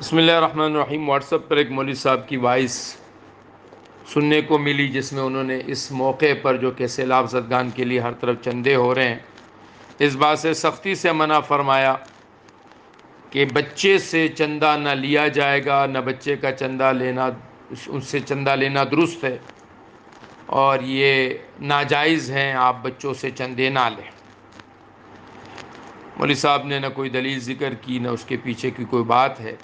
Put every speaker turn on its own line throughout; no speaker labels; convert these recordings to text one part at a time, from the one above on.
بسم اللہ الرحمن الرحیم۔ واٹس ایپ پر ایک مولوی صاحب کی وائس سننے کو ملی جس میں انہوں نے اس موقع پر جو کہ سیلاب زدگان کے لیے ہر طرف چندے ہو رہے ہیں، اس بات سے سختی سے منع فرمایا کہ بچے سے چندہ نہ لیا جائے گا، نہ بچے کا چندہ لینا، ان سے چندہ لینا درست ہے اور یہ ناجائز ہیں، آپ بچوں سے چندے نہ لیں۔ مولوی صاحب نے نہ کوئی دلیل ذکر کی، نہ اس کے پیچھے کی کوئی بات ہے۔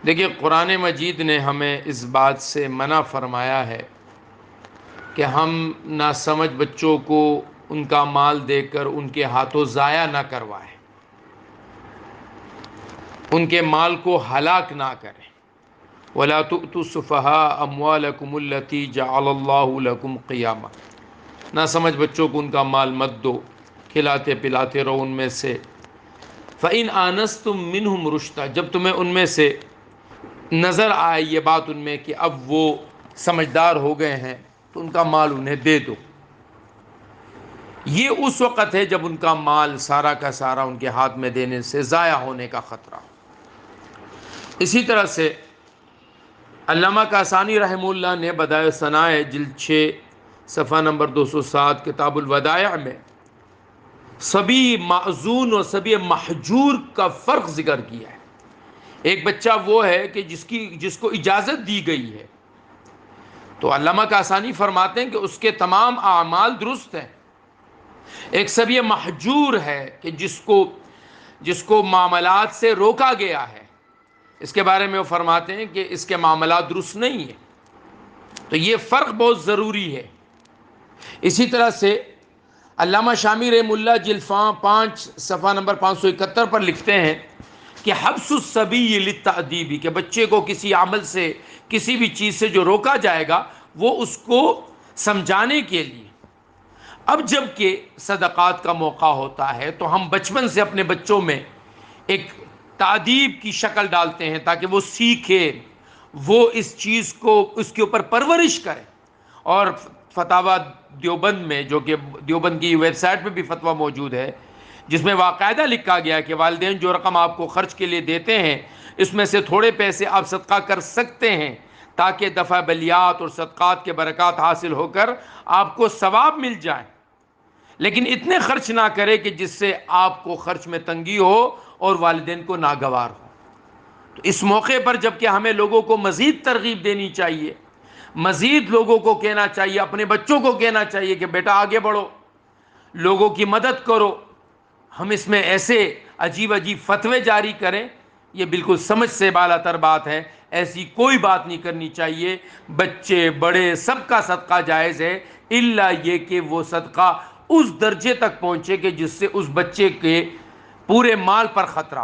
دیکھیے، قرآن مجید نے ہمیں اس بات سے منع فرمایا ہے کہ ہم ناسمجھ بچوں کو ان کا مال دے کر ان کے ہاتھوں ضائع نہ کروائیں، ان کے مال کو ہلاک نہ کریں۔ وَلَا تُؤْتُوا السُّفَهَاءَ أَمْوَالَكُمُ الَّتِي جَعَلَ اللَّهُ لَكُمْ قِيَامًا۔ ناسمجھ بچوں کو ان کا مال مت دو، کھلاتے پلاتے رہو ان میں سے۔ فَإِنْ آنَسْتُم مِّنْهُمْ رُشْدًا، جب تمہیں ان میں سے نظر آئے یہ بات ان میں کہ اب وہ سمجھدار ہو گئے ہیں تو ان کا مال انہیں دے دو۔ یہ اس وقت ہے جب ان کا مال سارا کا سارا ان کے ہاتھ میں دینے سے ضائع ہونے کا خطرہ ہو۔ اسی طرح سے علامہ کاسانی رحمہ اللہ نے بدائع ثنائے جلد 6 صفحہ نمبر 207 کتاب الودائع میں صبی معزون اور صبی محجور کا فرق ذکر کیا ہے۔ ایک بچہ وہ ہے کہ جس کو اجازت دی گئی ہے، تو علامہ کاسانی فرماتے ہیں کہ اس کے تمام اعمال درست ہیں۔ ایک صبی محجور ہے کہ جس کو معاملات سے روکا گیا ہے، اس کے بارے میں وہ فرماتے ہیں کہ اس کے معاملات درست نہیں ہیں۔ تو یہ فرق بہت ضروری ہے۔ اسی طرح سے علامہ شامی رحمہ اللہ جلد 5 صفحہ نمبر 571 پر لکھتے ہیں کہ حبس الصبی للتأدیب، کہ بچے کو کسی عمل سے، کسی بھی چیز سے جو روکا جائے گا وہ اس کو سمجھانے کے لیے۔ اب جب کہ صدقات کا موقع ہوتا ہے تو ہم بچپن سے اپنے بچوں میں ایک تادیب کی شکل ڈالتے ہیں تاکہ وہ سیکھے، وہ اس چیز کو اس کے اوپر پرورش کرے۔ اور فتاوی دیوبند میں، جو کہ دیوبند کی ویب سائٹ پہ بھی فتویٰ موجود ہے، جس میں باقاعدہ لکھا گیا کہ والدین جو رقم آپ کو خرچ کے لیے دیتے ہیں اس میں سے تھوڑے پیسے آپ صدقہ کر سکتے ہیں تاکہ دفع بلیات اور صدقات کے برکات حاصل ہو کر آپ کو ثواب مل جائے، لیکن اتنے خرچ نہ کرے کہ جس سے آپ کو خرچ میں تنگی ہو اور والدین کو ناگوار ہو۔ تو اس موقع پر جب کہ ہمیں لوگوں کو مزید ترغیب دینی چاہیے، مزید لوگوں کو کہنا چاہیے، اپنے بچوں کو کہنا چاہیے کہ بیٹا آگے بڑھو، لوگوں کی مدد کرو، ہم اس میں ایسے عجیب عجیب فتوے جاری کریں، یہ بالکل سمجھ سے بالاتر بات ہے۔ ایسی کوئی بات نہیں کرنی چاہیے۔ بچے بڑے سب کا صدقہ جائز ہے، الا یہ کہ وہ صدقہ اس درجے تک پہنچے کہ جس سے اس بچے کے پورے مال پر خطرہ